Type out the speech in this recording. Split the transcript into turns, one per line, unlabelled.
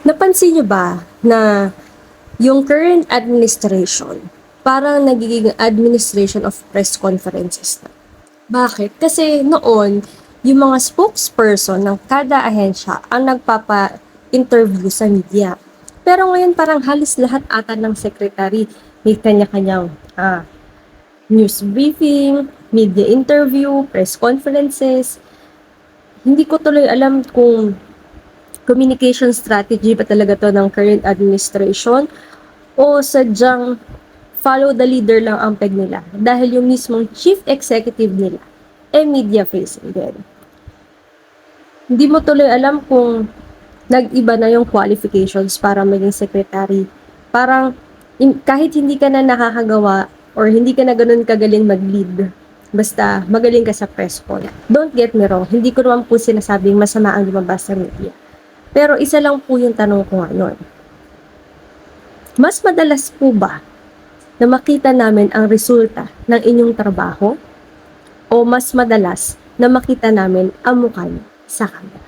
Napansin niyo ba na yung current administration parang nagiging administration of press conferences na? Bakit? Kasi noon, yung mga spokesperson ng kada ahensya ang nagpapa-interview sa media. Pero ngayon parang halos lahat ata ng secretary may kanya-kanyang news briefing, media interview, press conferences. Hindi ko tuloy alam kung communication strategy ba talaga to ng current administration o sadyang follow the leader lang ang peg nila dahil yung mismong chief executive nila media facing din. Hindi mo tuloy alam kung nag-iba na yung qualifications para maging secretary. Parang kahit hindi ka na nakakagawa or hindi ka na ganun kagaling mag-lead, basta magaling ka sa press con. Don't get me wrong, hindi ko naman po sinasabing masama ang lumabas sa media. Pero isa lang po yung tanong ko ngayon. Mas madalas po ba na makita namin ang resulta ng inyong trabaho o mas madalas na makita namin ang mukha niyo sa camera?